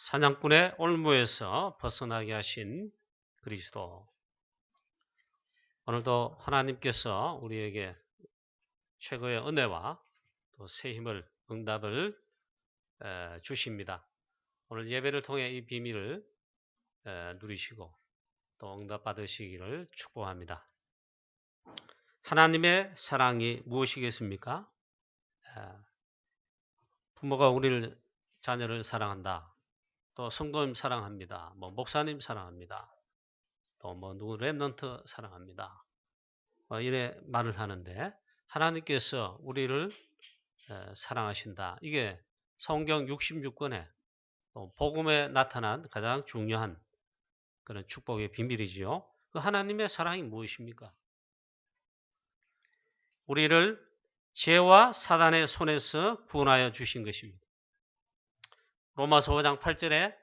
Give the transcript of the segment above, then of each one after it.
사냥꾼의 올무에서 벗어나게 하신 그리스도. 오늘도 하나님께서 우리에게 최고의 은혜와 또 새 힘을, 응답을 주십니다. 오늘 예배를 통해 이 비밀을 누리시고 또 응답 받으시기를 축복합니다. 하나님의 사랑이 무엇이겠습니까? 부모가 우리를, 자녀를 사랑한다. 또 성도님 사랑합니다. 목사님 사랑합니다. 또 누구 랩넌트 사랑합니다. 이래 말을 하는데 하나님께서 우리를 사랑하신다. 이게 성경 66권에 또 복음에 나타난 가장 중요한 그런 축복의 비밀이지요. 그 하나님의 사랑이 무엇입니까? 우리를 죄와 사단의 손에서 구원하여 주신 것입니다. 로마서 5장 8절에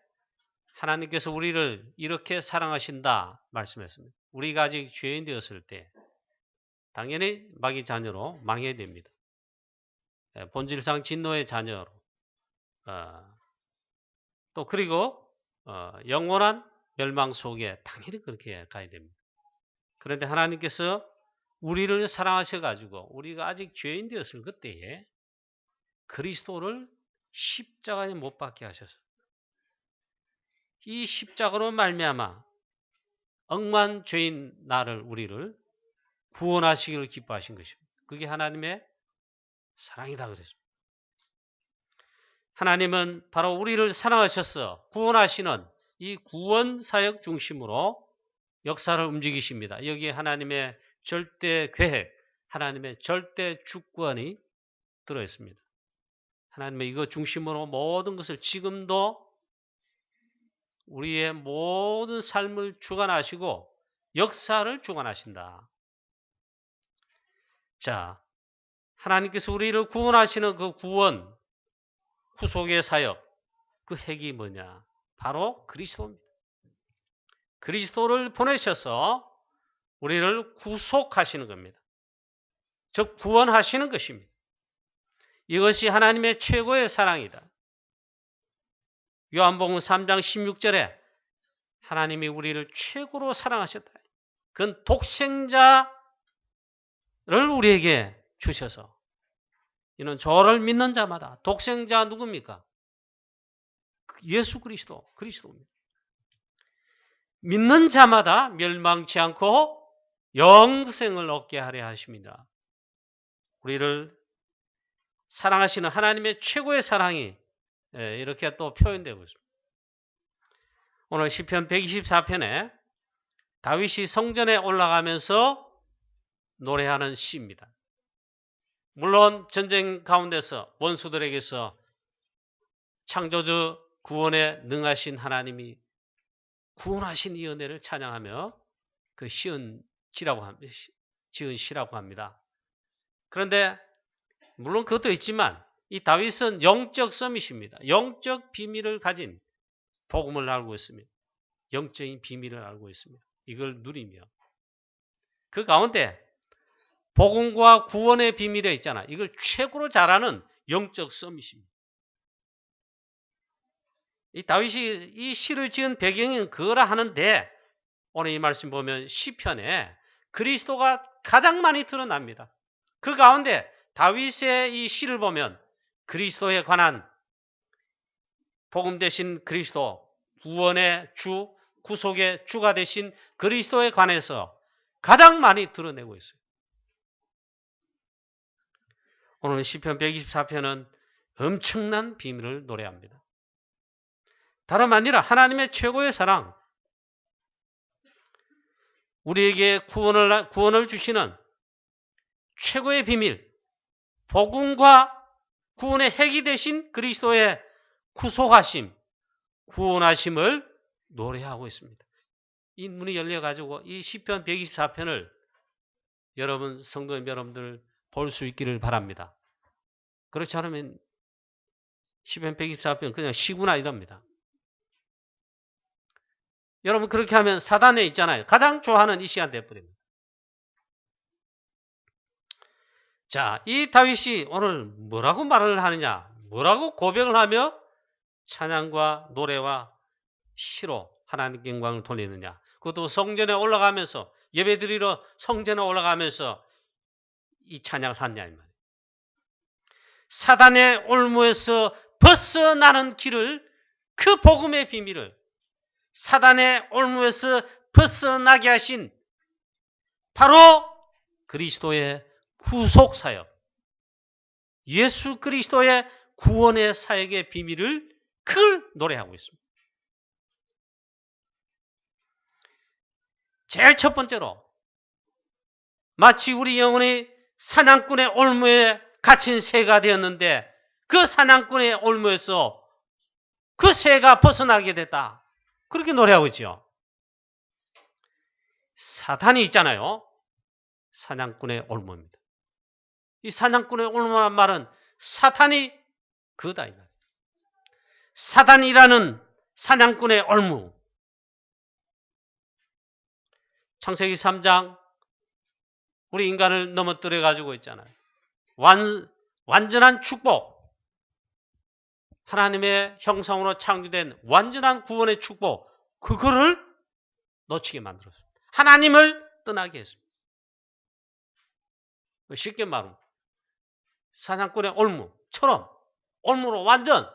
하나님께서 우리를 이렇게 사랑하신다 말씀했습니다. 우리가 아직 죄인 되었을 때 당연히 마귀 자녀로 망해야 됩니다. 본질상 진노의 자녀로 또 그리고 영원한 멸망 속에 당연히 그렇게 가야 됩니다. 그런데 하나님께서 우리를 사랑하셔가지고 우리가 아직 죄인 되었을 그때에 그리스도를 십자가에 못 박게 하셔서 이 십자가로 말미암아 억만 죄인 나를, 우리를 구원하시기를 기뻐하신 것입니다. 그게 하나님의 사랑이다 그랬습니다. 하나님은 바로 우리를 사랑하셔서 구원하시는 이 구원 사역 중심으로 역사를 움직이십니다. 여기에 하나님의 절대 계획, 하나님의 절대 주권이 들어있습니다. 하나님의 이거 중심으로 모든 것을 지금도 우리의 모든 삶을 주관하시고 역사를 주관하신다. 자, 하나님께서 우리를 구원하시는 그 구원, 구속의 사역, 그 핵이 뭐냐? 바로 그리스도입니다. 그리스도를 보내셔서 우리를 구속하시는 겁니다. 즉 구원하시는 것입니다. 이것이 하나님의 최고의 사랑이다. 요한복음 3장 16절에 하나님이 우리를 최고로 사랑하셨다. 그건 독생자를 우리에게 주셔서, 이는 저를 믿는 자마다, 독생자 누굽니까? 예수 그리스도입니다. 믿는 자마다 멸망치 않고 영생을 얻게 하려 하십니다. 우리를 사랑하시는 하나님의 최고의 사랑이 이렇게 또 표현되고 있습니다. 오늘 시편 124편에 다윗이 성전에 올라가면서 노래하는 시입니다. 물론 전쟁 가운데서 원수들에게서 창조주 구원에 능하신 하나님이 구원하신 이 은혜를 찬양하며 그 지은 시라고 합니다. 그런데 물론 그것도 있지만 이 다윗은 영적 서밋입니다. 영적 비밀을 가진 복음을 알고 있습니다. 영적인 비밀을 알고 있습니다. 이걸 누리며 그 가운데 복음과 구원의 비밀에 있잖아. 이걸 최고로 잘하는 영적 서밋입니다. 이 다윗이 이 시를 지은 배경은 그거라 하는데 오늘 이 말씀 보면 시편에 그리스도가 가장 많이 드러납니다. 그 가운데 다윗의 이 시를 보면 그리스도에 관한 복음 되신 그리스도, 구원의 주, 구속의 주가 되신 그리스도에 관해서 가장 많이 드러내고 있어요. 오늘 시편 124편은 엄청난 비밀을 노래합니다. 다름 아니라 하나님의 최고의 사랑, 우리에게 구원을 주시는 최고의 비밀, 복음과 구원의 핵이 되신 그리스도의 구속하심, 구원하심을 노래하고 있습니다. 이 문이 열려가지고 이 시편 124편을 여러분, 성도님 여러분들 볼 수 있기를 바랍니다. 그렇지 않으면 시편 124편 그냥 시구나 이럽니다. 여러분 그렇게 하면 사단에 있잖아요. 가장 좋아하는 이 시간 돼버립니다. 자, 이 다윗이 오늘 뭐라고 말을 하느냐, 뭐라고 고백을 하며 찬양과 노래와 시로 하나님께 영광을 돌리느냐. 그것도 성전에 올라가면서 예배드리러 성전에 올라가면서 이 찬양을 하냐 이 말이에요. 사단의 올무에서 벗어나는 길을, 그 복음의 비밀을, 사단의 올무에서 벗어나게 하신 바로 그리스도의 구속 사역, 예수 그리스도의 구원의 사역의 비밀을, 그걸 노래하고 있습니다. 제일 첫 번째로 마치 우리 영혼이 사냥꾼의 올무에 갇힌 새가 되었는데 그 사냥꾼의 올무에서 그 새가 벗어나게 됐다. 그렇게 노래하고 있죠. 사탄이 있잖아요. 사냥꾼의 올무입니다. 이 사냥꾼의 올무란 말은 사탄이 그다. 사단이라는 사냥꾼의 올무. 창세기 3장 우리 인간을 넘어뜨려 가지고 있잖아요. 완전한 축복. 하나님의 형상으로 창조된 완전한 구원의 축복. 그거를 놓치게 만들었습니다. 하나님을 떠나게 했습니다. 쉽게 말하면 사냥꾼의 올무처럼 올무로 완전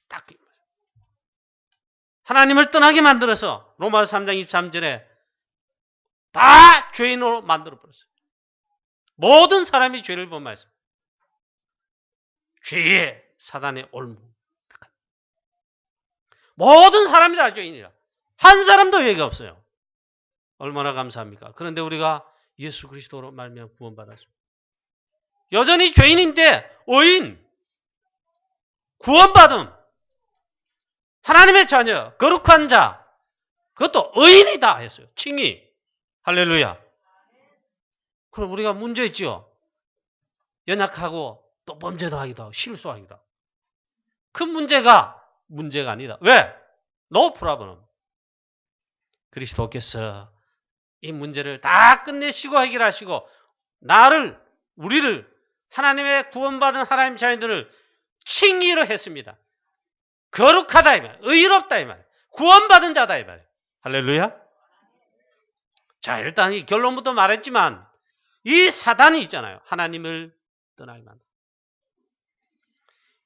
딱 하나님을 떠나게 만들어서 로마서 3장 23절에 다 죄인으로 만들어버렸어요. 모든 사람이 죄를 범하였습니다. 죄의 사단의 올무. 모든 사람이 다 죄인이라. 한 사람도 예가 없어요. 얼마나 감사합니까? 그런데 우리가 예수 그리스도로 말미암아 구원받았습니다. 여전히 죄인인데 의인, 구원받음, 하나님의 자녀, 거룩한 자, 그것도 의인이다 했어요. 칭의. 할렐루야. 그럼 우리가 문제 있죠. 연약하고 또 범죄도 하기도 하고 실수하기도 하고. 그 문제가 아니다. 왜? No problem. 그리스도께서 이 문제를 다 끝내시고 해결하시고 우리를 하나님의 구원받은 하나님 자녀들을 칭의로 했습니다. 거룩하다 이 말, 의롭다 이 말, 구원받은 자다 이 말. 할렐루야. 자, 일단 이 결론부터 말했지만 이 사단이 있잖아요. 하나님을 떠나게 만든.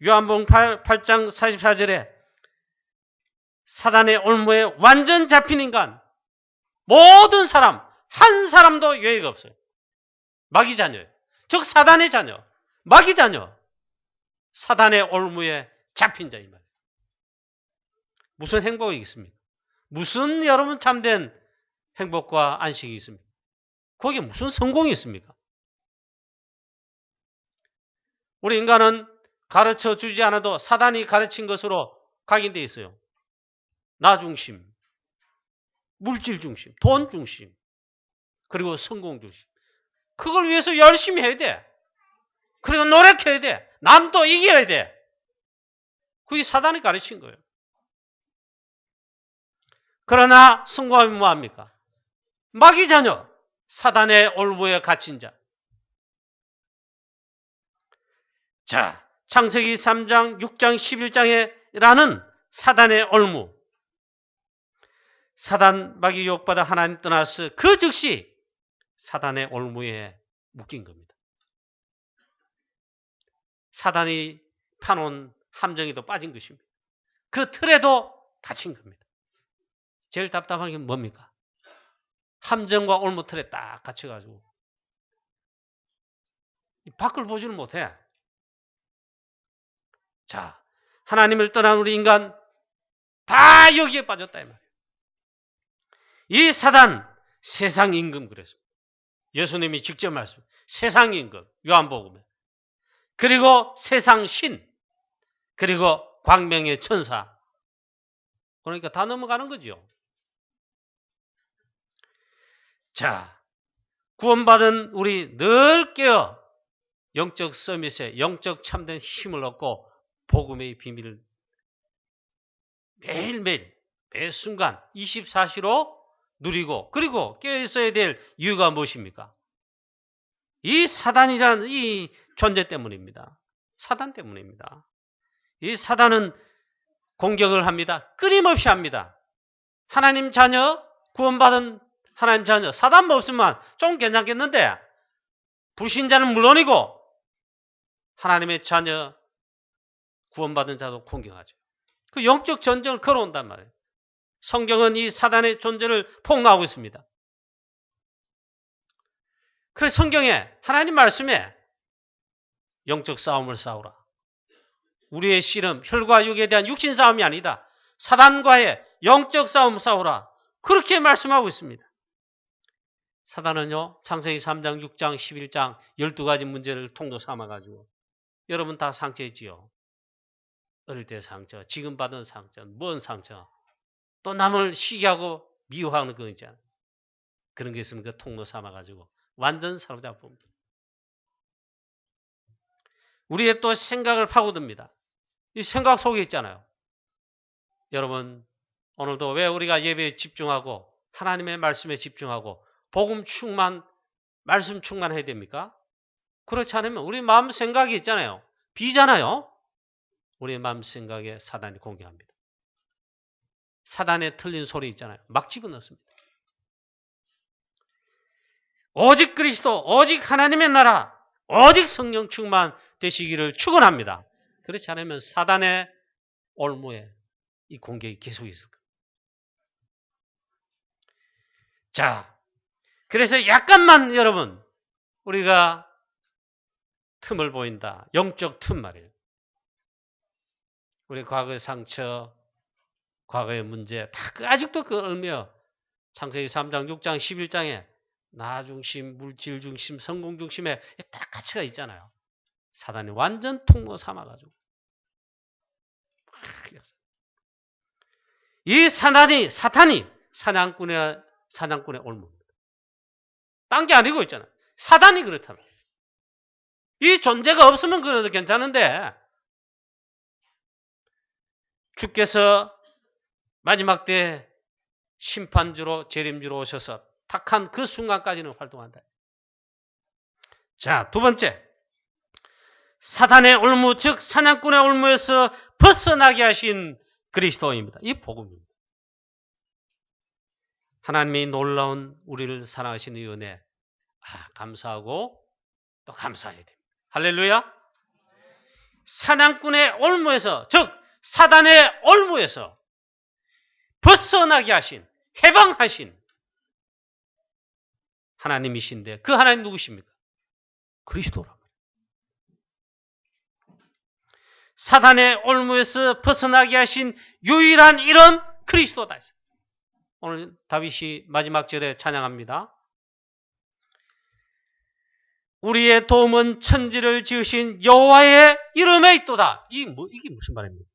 요한복음 8장 44절에 사단의 올무에 완전 잡힌 인간, 모든 사람, 한 사람도 예외가 없어요. 마귀 자녀예요. 즉 사단의 자녀, 마귀 자녀, 사단의 올무에 잡힌 자 이 말이에요. 무슨 행복이 있습니까? 무슨 여러분 참된 행복과 안식이 있습니까? 거기에 무슨 성공이 있습니까? 우리 인간은 가르쳐 주지 않아도 사단이 가르친 것으로 각인되어 있어요. 나 중심, 물질 중심, 돈 중심, 그리고 성공 중심. 그걸 위해서 열심히 해야 돼. 그리고 노력해야 돼. 남도 이겨야 돼. 그게 사단이 가르친 거예요. 그러나 성공하면 뭐합니까? 마귀 자녀, 사단의 올무에 갇힌 자. 자, 창세기 3장, 6장, 11장에라는 사단의 올무. 사단 마귀 유혹받아 하나님 떠나서 그 즉시 사단의 올무에 묶인 겁니다. 사단이 파놓은 함정에도 빠진 것입니다. 그 틀에도 갇힌 겁니다. 제일 답답한 게 뭡니까? 함정과 올무 틀에 딱 갇혀가지고 밖을 보지를 못해. 자, 하나님을 떠난 우리 인간 다 여기에 빠졌다 이 말이에요. 이 사단 세상 임금 그랬습니다. 예수님이 직접 말씀. 세상 임금 요한복음에. 그리고 세상 신. 그리고 광명의 천사. 그러니까 다 넘어가는 거죠. 자, 구원받은 우리 늘 깨어 영적 서밋에 영적 참된 힘을 얻고 복음의 비밀을 매일매일 매 순간 24시로 누리고 그리고 깨어있어야 될 이유가 무엇입니까? 이 사단이라는 이 존재 때문입니다. 사단 때문입니다. 이 사단은 공격을 합니다. 끊임없이 합니다. 하나님 자녀, 구원받은 하나님 자녀, 사단 없으면 좀 괜찮겠는데 불신자는 물론이고 하나님의 자녀, 구원받은 자도 공격하죠. 그 영적 전쟁을 걸어온단 말이에요. 성경은 이 사단의 존재를 폭로하고 있습니다. 그래서 성경에 하나님 말씀에 영적 싸움을 싸우라. 우리의 씨름, 혈과 육에 대한 육신 싸움이 아니다. 사단과의 영적 싸움 싸우라. 그렇게 말씀하고 있습니다. 사단은요, 창세기 3장, 6장, 11장 12가지 문제를 통로 삼아가지고 여러분 다 상처했지요. 어릴 때 상처, 지금 받은 상처, 뭔 상처, 또 남을 시기하고 미워하는 거 있잖아요. 그런 게 있으면 그 통로 삼아가지고 완전 사로잡습니다. 우리의 또 생각을 파고듭니다. 이 생각 속에 있잖아요. 여러분, 오늘도 왜 우리가 예배에 집중하고 하나님의 말씀에 집중하고 복음 충만, 말씀 충만해야 됩니까? 그렇지 않으면 우리 마음 생각이 있잖아요. 비잖아요. 우리 마음 생각에 사단이 공격합니다. 사단의 틀린 소리 있잖아요. 막 집어넣습니다. 오직 그리스도, 오직 하나님의 나라, 오직 성령 충만 되시기를 축원합니다. 그렇지 않으면 사단의 올무에 이 공격이 계속 있을 겁니다. 자, 그래서 약간만 여러분 우리가 틈을 보인다. 영적 틈 말이에요. 우리 과거의 상처, 과거의 문제 다 아직도 그 얼며 창세기 3장, 6장, 11장에 나 중심, 물질 중심, 성공 중심에 딱 가치가 있잖아요. 사단이 완전 통로 삼아가지고 이 사단이 사냥꾼의 올무입니다. 딴 게 아니고 있잖아요. 사단이 그렇다면 이 존재가 없으면 그래도 괜찮은데 주께서 마지막 때 심판주로 재림주로 오셔서 탁한 그 순간까지는 활동한다. 자, 두 번째, 사단의 올무, 즉 사냥꾼의 올무에서 벗어나게 하신 그리스도입니다. 이 복음입니다. 하나님이 놀라운 우리를 사랑하시는 이 은혜, 감사하고 또 감사해야 됩니다. 할렐루야. 사냥꾼의 올무에서, 즉 사단의 올무에서 벗어나게 하신, 해방하신 하나님이신데 그 하나님 누구십니까? 그리스도라. 사단의 올무에서 벗어나게 하신 유일한 이름 그리스도다. 오늘 다윗이 마지막 절에 찬양합니다. 우리의 도움은 천지를 지으신 여호와의 이름에 있도다. 이게 무슨 말입니까?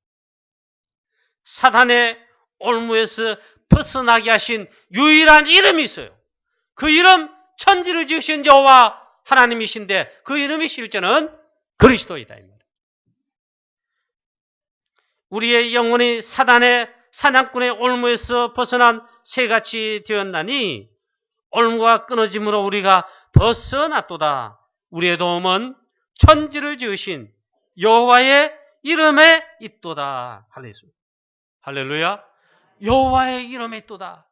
사단의 올무에서 벗어나게 하신 유일한 이름이 있어요. 그 이름 천지를 지으신 여호와 하나님이신데 그 이름이 실제는 그리스도이다. 우리의 영혼이 사단의 사냥꾼의 올무에서 벗어난 새같이 되었나니 올무가 끊어짐으로 우리가 벗어났도다. 우리의 도움은 천지를 지으신 여호와의 이름에 있도다. 할렐루야. 여호와의 이름에 있도다.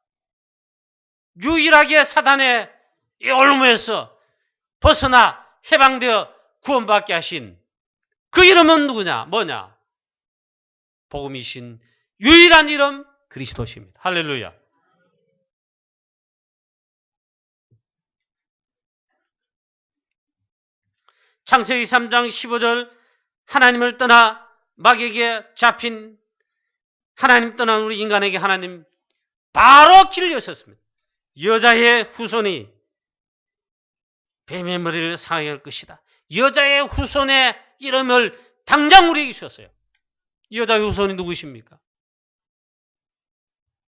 유일하게 사단의 이 올무에서 벗어나 해방되어 구원받게 하신 그 이름은 누구냐? 뭐냐? 복음이신 유일한 이름 그리스도십니다. 할렐루야. 창세기 3장 15절 하나님을 떠나 마귀에게 잡힌 하나님 떠난 우리 인간에게 하나님 바로 길을 여셨습니다. 여자의 후손이 뱀의 머리를 상하게 할 것이다. 여자의 후손의 이름을 당장 우리에게 주셨어요. 여자의 후손이 누구십니까?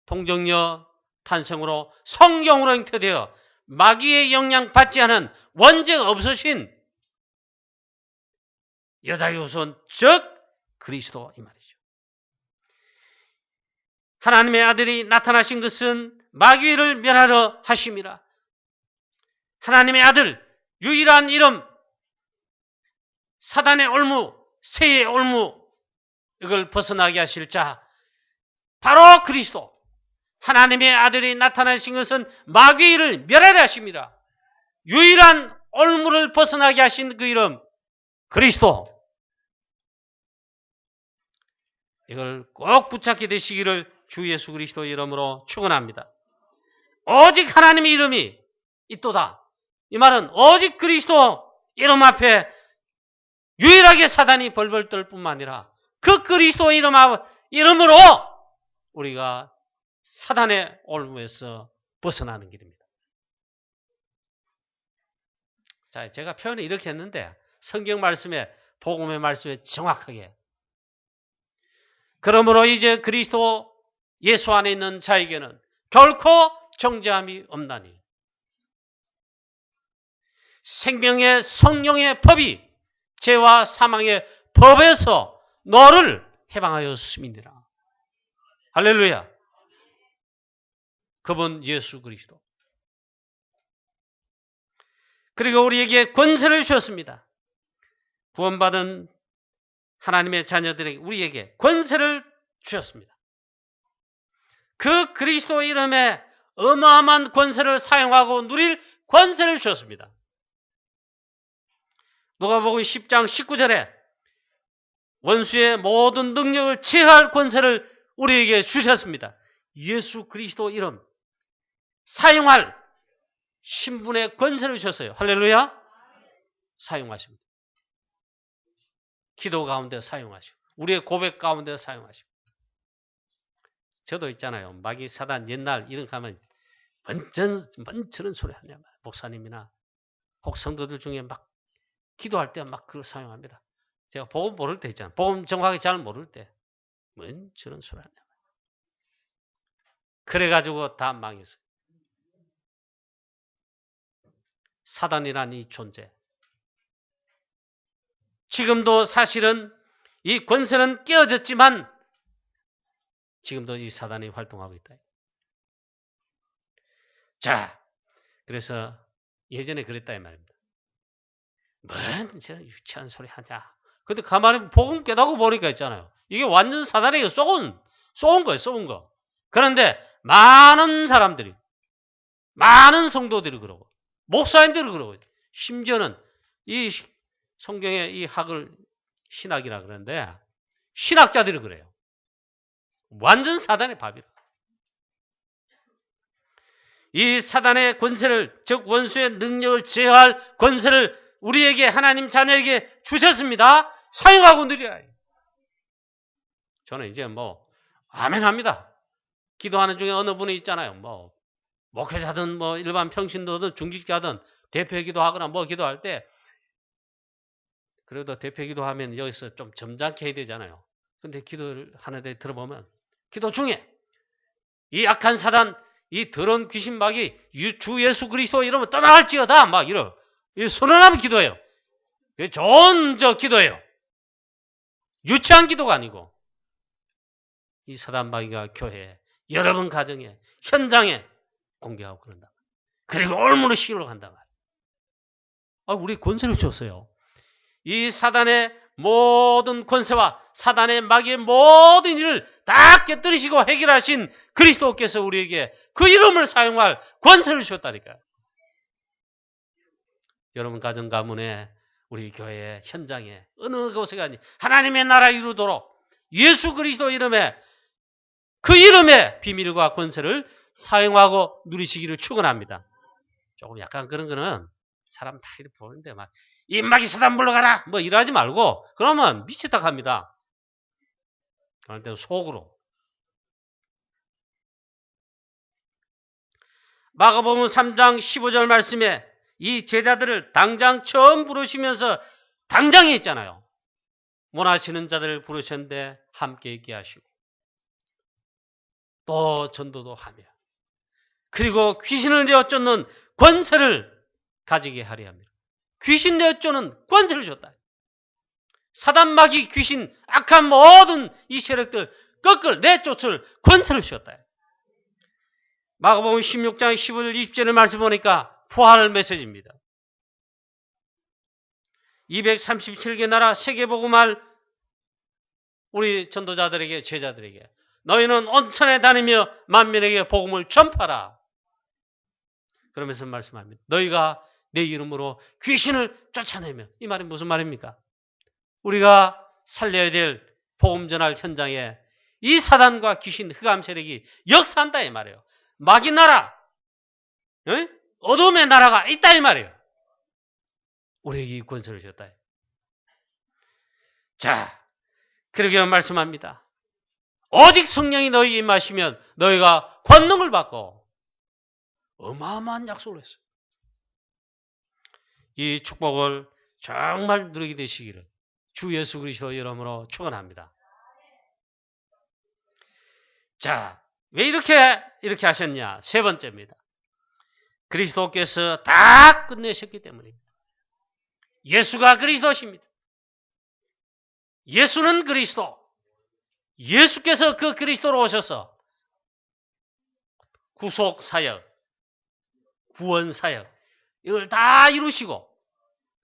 동정녀 탄생으로 성경으로 잉태되어 마귀의 영향 받지 않은 원죄가 없으신 여자의 후손 즉 그리스도 이 말이죠. 하나님의 아들이 나타나신 것은 마귀를 멸하러 하심이라. 하나님의 아들 유일한 이름 사단의 올무, 새의 올무 이걸 벗어나게 하실 자 바로 그리스도, 하나님의 아들이 나타나신 것은 마귀의 일을 멸하려 하십니다. 유일한 올무를 벗어나게 하신 그 이름 그리스도, 이걸 꼭 붙잡게 되시기를 주 예수 그리스도의 이름으로 축원합니다. 오직 하나님의 이름이 있도다. 이 말은 오직 그리스도 이름 앞에 유일하게 사단이 벌벌 떨 뿐만 아니라 그 그리스도 이름으로 우리가 사단의 올무에서 벗어나는 길입니다. 자, 제가 표현을 이렇게 했는데 성경 말씀에, 복음의 말씀에 정확하게, 그러므로 이제 그리스도 예수 안에 있는 자에게는 결코 정죄함이 없나니 생명의 성령의 법이 죄와 사망의 법에서 너를 해방하였음이니라. 할렐루야. 그분 예수 그리스도. 그리고 우리에게 권세를 주셨습니다. 구원받은 하나님의 자녀들에게 우리에게 권세를 주셨습니다. 그 그리스도 이름에 어마어마한 권세를 사용하고 누릴 권세를 주셨습니다. 누가복음 10장 19절에 원수의 모든 능력을 제할 권세를 우리에게 주셨습니다. 예수 그리스도 이름 사용할 신분의 권세를 주셨어요. 할렐루야. 사용하십니다. 기도 가운데 사용하시고 우리의 고백 가운데 사용하시고. 저도 있잖아요. 마귀 사단 옛날 이런 가면 뭔 저런 소리 하냐 말이야. 목사님이나 혹 성도들 중에 막 기도할 때 막 그걸 사용합니다. 제가 복음 모를 때 있잖아요. 복음 정확하게 잘 모를 때 뭔 저런 소리 하냐 말이야. 그래가지고 다 망했어요. 사단이란 이 존재. 지금도 사실은 이 권세는 깨어졌지만 지금도 이 사단이 활동하고 있다. 자, 그래서 예전에 그랬다 이 말입니다. 뭔 진짜 유치한 소리 하냐. 근데 가만히 복음 깨닫고 보니까 있잖아요. 이게 완전 사단에게 쏜 거예요. 쏜 거. 그런데 많은 사람들이, 많은 성도들이 그러고 목사님들이 그러고 심지어는 이 성경의 이 학을 신학이라 그러는데 신학자들이 그래요. 완전 사단의 밥이라. 이 사단의 권세를, 즉 원수의 능력을 제어할 권세를 우리에게, 하나님 자녀에게 주셨습니다. 사용하고 누리라. 저는 이제 아멘 합니다. 기도하는 중에 어느 분이 있잖아요. 목회자든 일반 평신도든 중직자든 대표 기도하거나 기도할 때 그래도 대표 기도하면 여기서 좀 점잖게 해야 되잖아요. 근데 기도를 하는데 들어보면 기도 중에 이 악한 사단, 이 더러운 귀신 마귀 주 예수 그리스도 이러면 떠나갈지어다 막 이 선언하면 기도해요. 좋은 기도예요. 유치한 기도가 아니고 이 사단 마귀가 교회에, 여러분 가정에, 현장에 공개하고 그런다. 그리고 올무로 시기로 간다. 우리 권세를 줬어요. 이 사단의 모든 권세와 사단의 마귀의 모든 일을 다 깨뜨리시고 해결하신 그리스도께서 우리에게 그 이름을 사용할 권세를 주셨다니까요. 여러분 가정 가문에, 우리 교회 현장에, 어느 곳에 가니 하나님의 나라 이루도록 예수 그리스도 이름에, 그 이름의 비밀과 권세를 사용하고 누리시기를 축원합니다. 조금 약간 그런 거는 사람 다 이렇게 보는데 막 입마귀 사단 물러가라 이러지 말고, 그러면 미치다 갑니다. 그럴 때는 속으로. 마가복음 3장 15절 말씀에 이 제자들을 당장 처음 부르시면서 당장에 있잖아요. 원하시는 자들을 부르셨는데 함께 있게 하시고 또 전도도 하며, 그리고 귀신을 내어 쫓는 권세를 가지게 하려 합니다. 귀신 내어 쫓는 권세를 줬다. 사단 마귀 귀신 악한 모든 이 세력들 꺾을 내쫓을 권세를 주셨다. 마가복음 16장 15절 20절의 말씀 보니까 부활 메시지입니다. 237개 나라 세계복음할 우리 전도자들에게, 제자들에게 너희는 온천에 다니며 만민에게 복음을 전파라. 그러면서 말씀합니다. 너희가 내 이름으로 귀신을 쫓아내면, 이 말이 무슨 말입니까? 우리가 살려야 될 복음 전할 현장에 이 사단과 귀신, 흑암 세력이 역사한다 이 말이에요. 마귀 나라, 어둠의 나라가 있다 이 말이에요. 우리에게 이 권세를 줬다. 자, 그렇게 말씀합니다. 오직 성령이 너희에게 임하시면 너희가 권능을 받고, 어마어마한 약속을 했어요. 이 축복을 정말 누리게 되시기를 주 예수 그리스도 이름으로 축원합니다. 자, 왜 이렇게 하셨냐? 세 번째입니다. 그리스도께서 다 끝내셨기 때문입니다. 예수가 그리스도십니다. 예수는 그리스도. 예수께서 그 그리스도로 오셔서 구속 사역, 구원 사역 이걸 다 이루시고,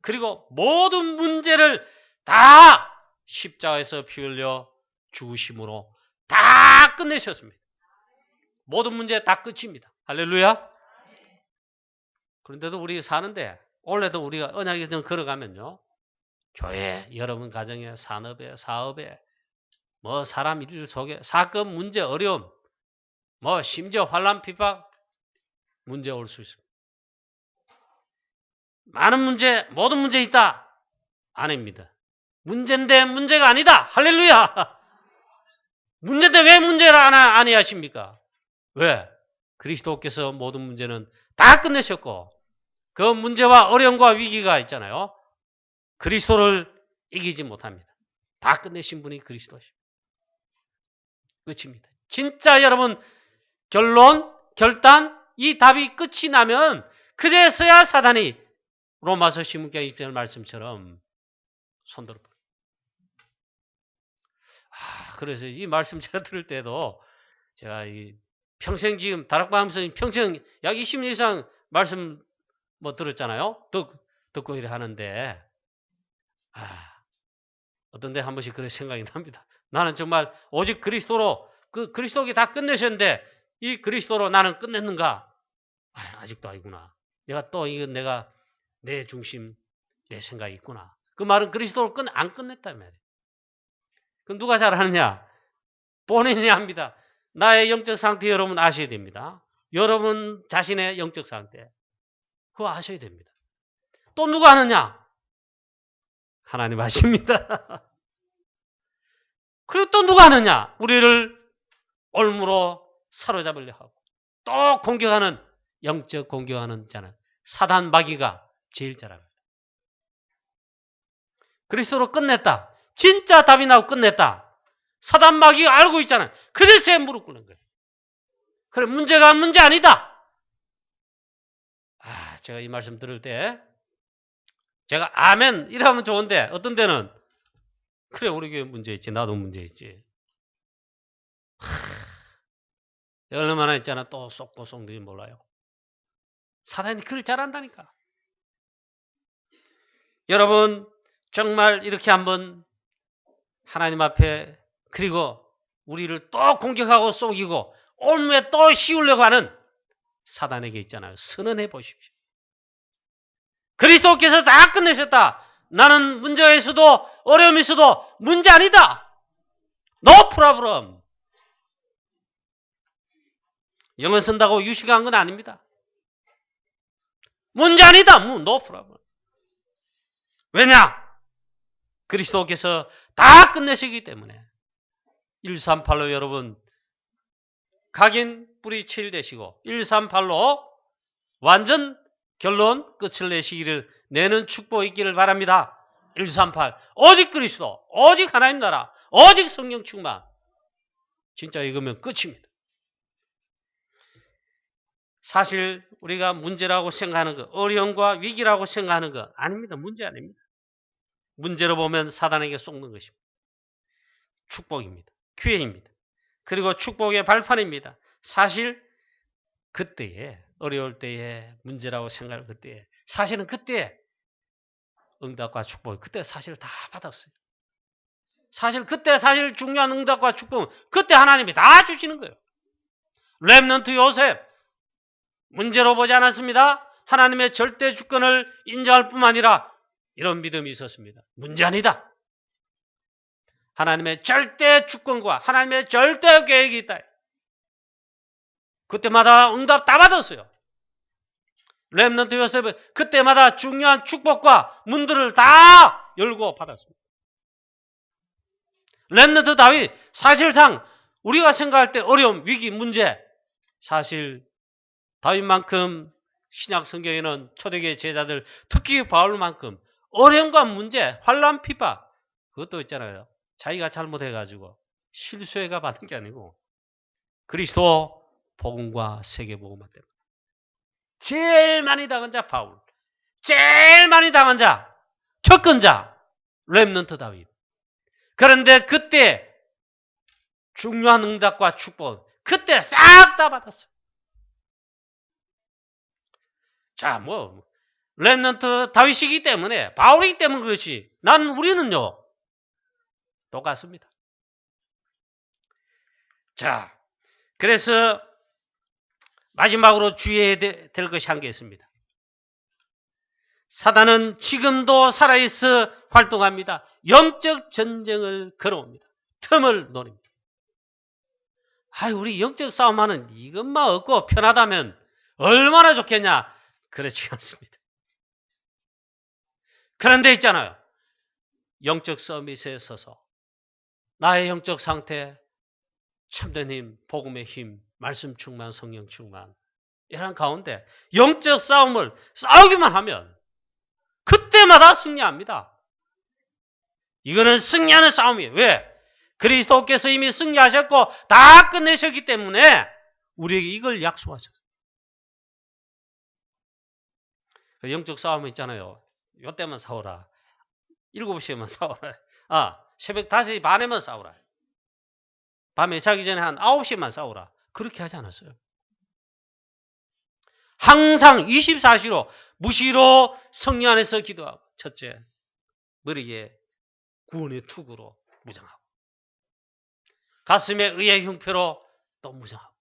그리고 모든 문제를 다 십자가에서 피 흘려 죽으심으로 다 끝내셨습니다. 모든 문제 다 끝입니다. 할렐루야. 그런데도 우리 사는데, 원래도 우리가 언약에 걸어가면요, 교회, 여러분 가정에, 산업에, 사업에, 뭐 사람 일 속에 사건, 문제, 어려움, 뭐 심지어 환난, 핍박 문제 올 수 있습니다. 많은 문제, 모든 문제 있다. 아닙니다. 문제인데 문제가 아니다. 할렐루야. 문제인데 왜 문제를 아니하십니까? 왜? 그리스도께서 모든 문제는 다 끝내셨고, 그 문제와 어려움과 위기가 있잖아요. 그리스도를 이기지 못합니다. 다 끝내신 분이 그리스도십니다. 끝입니다. 진짜 여러분, 결론, 결단, 이 답이 끝이 나면 그제서야 사단이 로마서 16장 20절 말씀처럼 손들어버려요. 그래서 이 말씀 제가 들을 때도 제가 평생 지금 다락방하면서 평생 약 20년 이상 말씀 뭐 들었잖아요. 듣고 이래 하는데, 어떤 데 한 번씩 그런 생각이 납니다. 나는 정말 오직 그리스도로, 그 그리스도가 다 끝내셨는데 이 그리스도로 나는 끝냈는가? 아직도 아니구나. 내가 내 중심, 내 생각이 있구나. 그 말은 그리스도로 안 끝냈단 말이에요. 그럼 누가 잘하느냐? 본인이 합니다. 나의 영적 상태 여러분 아셔야 됩니다. 여러분 자신의 영적 상태. 그거 아셔야 됩니다. 또 누가 하느냐? 하나님 아십니다. 그리고 또 누가 하느냐? 우리를 올무로 사로잡으려 하고 또 공격하는, 영적 공격하는 자는 사단 마귀가 제일 잘합니다. 그리스도로 끝냈다. 진짜 답이 나고 끝냈다. 사단 마귀가 알고 있잖아요. 그래서 무릎 꿇는 거예요. 그래, 문제가 문제 아니다. 제가 이 말씀 들을 때 제가 아멘 이러면 좋은데, 어떤 데는 그래, 우리 교회 문제 있지, 나도 문제 있지. 얼마나 있잖아. 또 쏟고 쏟는지 몰라요. 사단이 그걸 잘한다니까. 여러분 정말 이렇게 한번 하나님 앞에, 그리고 우리를 또 공격하고 속이고 올무에 또 씌우려고 하는 사단에게 있잖아요. 선언해 보십시오. 그리스도께서 다 끝내셨다. 나는 문제가 있어도 어려움이 있어도 문제 아니다. No problem. 영어 쓴다고 유식한 건 아닙니다. 문제 아니다. No problem. 왜냐? 그리스도께서 다 끝내시기 때문에. 138로 여러분 각인 뿌리 7 되시고 138로 완전 결론 끝을 내시기를, 내는 축복 있기를 바랍니다. 138 오직 그리스도, 오직 하나님 나라, 오직 성령 충만. 진짜 이거면 끝입니다. 사실 우리가 문제라고 생각하는 것, 어려움과 위기라고 생각하는 것 아닙니다. 문제 아닙니다. 문제로 보면 사단에게 속는 것입니다. 축복입니다. 기회입니다. 그리고 축복의 발판입니다. 사실 그때에, 어려울 때에 문제라고 생각할 그때에, 사실은 그때 응답과 축복, 그때 사실 다 받았어요. 그때 사실 중요한 응답과 축복은 그때 하나님이 다 주시는 거예요. 렘넌트 요셉 문제로 보지 않았습니다. 하나님의 절대 주권을 인정할 뿐만 아니라 이런 믿음이 있었습니다. 문제 아니다. 하나님의 절대 주권과 하나님의 절대 계획이 있다. 그때마다 응답 다 받았어요. 렘넌트 요셉은 그때마다 중요한 축복과 문들을 다 열고 받았습니다. 렘넌트 다윗 사실상 우리가 생각할 때 어려움, 위기, 문제 사실 다윗만큼 신약 성경에는 초대교회 제자들 특히 바울만큼 어려움과 문제, 환난, 피파 그것도 있잖아요. 자기가 잘못해가지고 실수해가 받은 게 아니고 그리스도 복음과 세계복음화 때문에 제일 많이 당한 자 바울, 제일 많이 당한 자, 겪은 자 렘넌트 다윗. 그런데 그때 중요한 응답과 축복 그때 싹 다 받았어요. 자, 렘넌트 다윗이기 때문에 바울이기 때문에 그렇지 우리는요 똑같습니다. 자, 그래서 마지막으로 주의해야 될 것이 한 개 있습니다. 사단은 지금도 살아있어 활동합니다. 영적 전쟁을 걸어옵니다. 틈을 노립니다. 우리 영적 싸움하는 이것만 없고 편하다면 얼마나 좋겠냐. 그렇지 않습니다. 그런데 있잖아요. 영적 서밋에 서서 나의 영적 상태, 참된 힘, 복음의 힘, 말씀 충만, 성령 충만 이런 가운데 영적 싸움을 싸우기만 하면 그때마다 승리합니다. 이거는 승리하는 싸움이에요. 왜? 그리스도께서 이미 승리하셨고 다 끝내셨기 때문에 우리에게 이걸 약속하셨어요. 영적 싸움이 있잖아요. 이때만 싸우라. 7시에만 싸우라. 새벽 5시 반에만 싸우라. 밤에 자기 전에 한 9시만 싸우라. 그렇게 하지 않았어요. 항상 24시로 무시로 성령 안에서 기도하고 첫째, 머리에 구원의 투구로 무장하고 가슴에 의의 흉표로 또 무장하고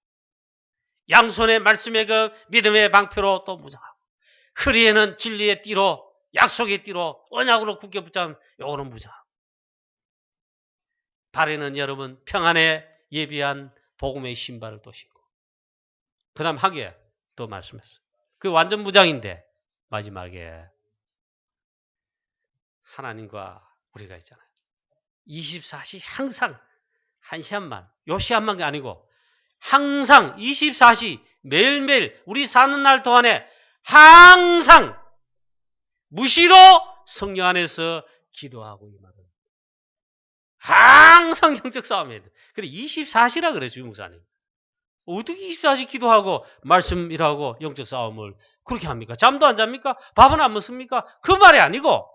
양손에 말씀의 그 믿음의 방표로 또 무장하고 허리에는 진리의 띠로 약속의 띠로 언약으로 굳게 붙잡은 요거는 무장하고 발에는 여러분 평안에 예비한 복음의 신발을 또 신고 그 다음 하기에 또 말씀했어요. 그 완전 무장인데 마지막에 하나님과 우리가 있잖아요. 24시 항상 1시간만 요 시간만 아니고 항상 24시 매일매일 우리 사는 날 동안에 항상 무시로 성령 안에서 기도하고 이 말은 항상 영적 싸움이에요. 그래 24시라 그래 주무사님. 어떻게 24시 기도하고 말씀이라고 영적 싸움을 그렇게 합니까? 잠도 안 잡니까? 밥은 안 먹습니까? 그 말이 아니고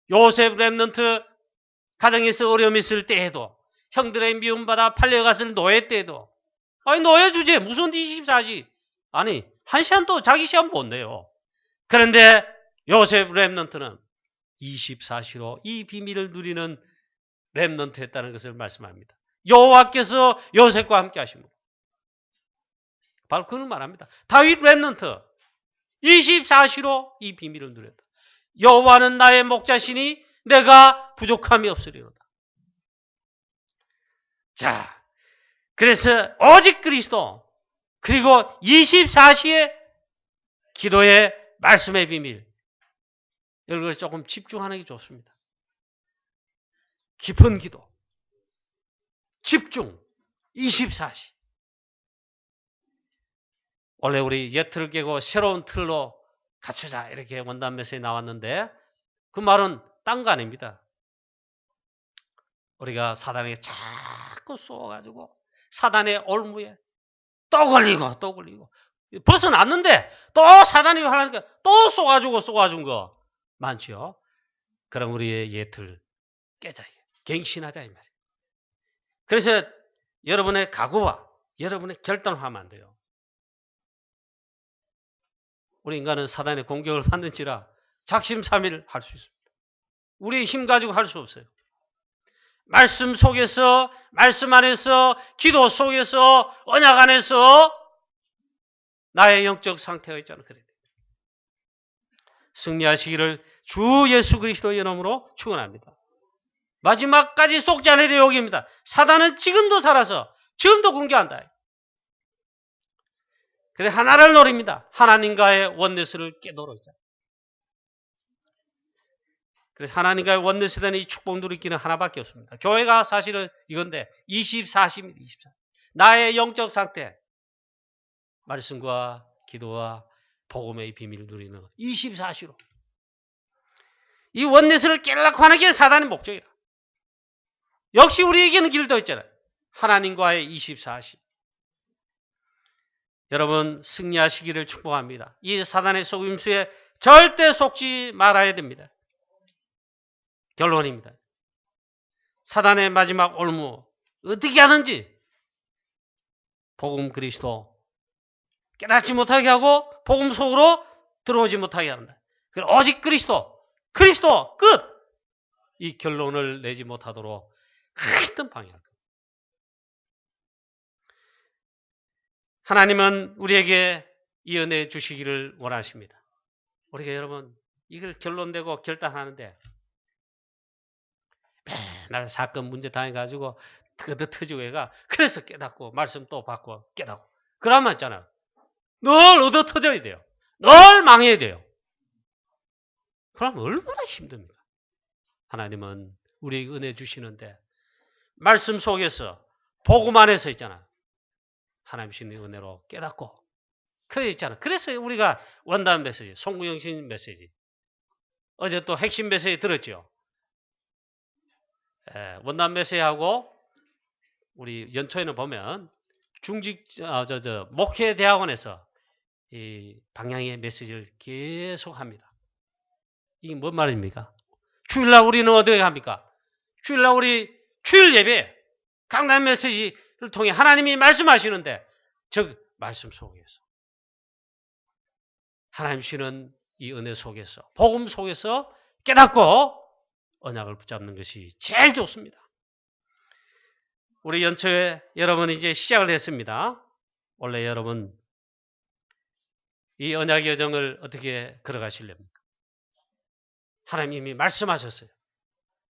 요셉 렘넌트 가정에서 어려움이 있을 때에도 형들의 미움받아 팔려갔을 노예 때에도 노예 주제 무슨 24시 아니 1시간도 자기 시간 못 내요. 그런데 요셉 렘넌트는 24시로 이 비밀을 누리는 렘넌트였다는 것을 말씀합니다. 여호와께서 요셉과 함께 하심으로 바로 그걸 말합니다. 다윗 렘넌트 24시로 이 비밀을 누렸다. 여호와는 나의 목자시니 내가 부족함이 없으리로다. 자, 그래서 오직 그리스도 그리고 24시의 기도의 말씀의 비밀 이걸 조금 집중하는 게 좋습니다. 깊은 기도 집중 24시 원래 우리 옛 틀을 깨고 새로운 틀로 갖추자 이렇게 원단 메시지에 나왔는데 그 말은 딴 거 아닙니다. 우리가 사단에게 자꾸 쏘아가지고 사단의 올무에 또 걸리고 벗어났는데 또 사단이 하니까 또 쏘아준 거 많죠. 그럼 우리의 옛 틀 깨자 갱신하자 이 말이에요. 그래서 여러분의 각오와 여러분의 결단을 하면 안 돼요. 우리 인간은 사단의 공격을 받는지라 작심삼일 할 수 있습니다. 우리의 힘 가지고 할 수 없어요. 말씀 속에서, 말씀 안에서, 기도 속에서, 언약 안에서 나의 영적 상태가 있잖아. 그래. 승리하시기를 주 예수 그리스도의 이름으로 축원합니다. 마지막까지 속지 않아야 될 여기입니다. 사단은 지금도 살아서 지금도 공격한다. 그래 하나를 노립니다. 하나님과의 원내스를 깨달아 있잖아. 그래서 하나님과의 원내스 되는 이 축복 누리기는 하나밖에 없습니다. 교회가 사실은 이건데 24시입니다. 24. 나의 영적 상태, 말씀과 기도와 복음의 비밀을 누리는 24시로. 이 원내스를 깨닫고 하는 게 사단의 목적이라. 역시 우리에게는 길도 있잖아요. 하나님과의 24시. 여러분 승리하시기를 축복합니다. 이 사단의 속임수에 절대 속지 말아야 됩니다. 결론입니다. 사단의 마지막 올무 어떻게 하는지 복음 그리스도 깨닫지 못하게 하고 복음 속으로 들어오지 못하게 한다. 오직 그리스도 끝! 이 결론을 내지 못하도록 하여튼 방해할 겁니다. 하나님은 우리에게 이 은혜 주시기를 원하십니다. 우리가 여러분 이걸 결론내고 결단하는데 맨날 사건 문제 당해가지고 터지고 해가 그래서 깨닫고 말씀 또 받고 깨닫고 그러면 있잖아요. 늘 얻어 터져야 돼요. 늘 망해야 돼요. 그럼 얼마나 힘듭니까? 하나님은 우리에게 은혜 주시는데 말씀 속에서 복음 안에서 있잖아. 하나님 신의 은혜로 깨닫고 그래 있잖아. 그래서 우리가 원단 메시지, 송구영신 메시지 어제 또 핵심 메시지 들었죠. 원단 메시지하고 우리 연초에는 보면 중직 목회 대학원에서 이 방향의 메시지를 계속합니다. 이게 뭔 말입니까? 주일날 우리는 어떻게 합니까? 주일날 우리 주일 예배 강단 메시지를 통해 하나님이 말씀하시는데 즉 말씀 속에서 하나님 주시는 이 은혜 속에서 복음 속에서 깨닫고 언약을 붙잡는 것이 제일 좋습니다. 우리 연초에 여러분 이제 시작을 했습니다. 원래 여러분 이 언약 여정을 어떻게 걸어가시렵니까? 하나님이 말씀하셨어요.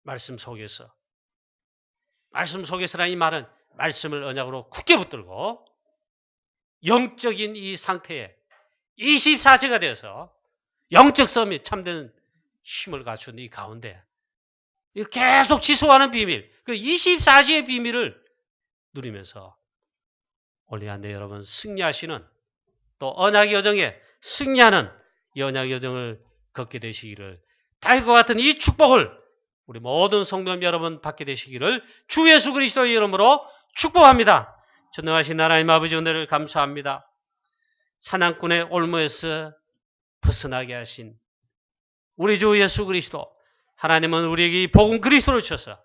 말씀 속에서. 말씀 속에서라는 이 말은 말씀을 언약으로 굳게 붙들고 영적인 이 상태에 24시가 되어서 영적 싸움이 참된 힘을 갖춘 이 가운데 계속 지속하는 비밀, 그 24시의 비밀을 누리면서 올해 한 해 여러분 승리하시는 또 언약 여정에 승리하는 이 언약 여정을 걷게 되시기를 다윗과 같은 이 축복을 우리 모든 성도님 여러분 받게 되시기를 주 예수 그리스도의 이름으로 축복합니다. 전능하신 하나님 아버지 은혜를 감사합니다. 사냥꾼의 올무에서 벗어나게 하신 우리 주 예수 그리스도 하나님은 우리에게 이 복음 그리스도를 주셔서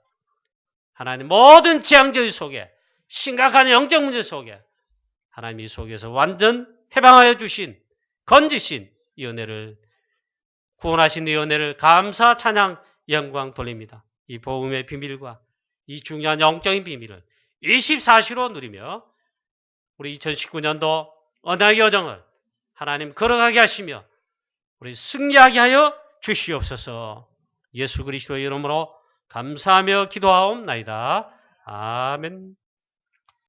하나님 모든 재앙저주 속에 심각한 영적 문제 속에 하나님 이 속에서 완전 해방하여 주신 건지신 이 은혜를 구원하신 이 은혜를 감사 찬양 영광 돌립니다. 이 복음의 비밀과 이 중요한 영적인 비밀을 24시로 누리며 우리 2019년도 언약의 여정을 하나님 걸어가게 하시며 우리 승리하게 하여 주시옵소서. 예수 그리스도의 이름으로 감사하며 기도하옵나이다. 아멘.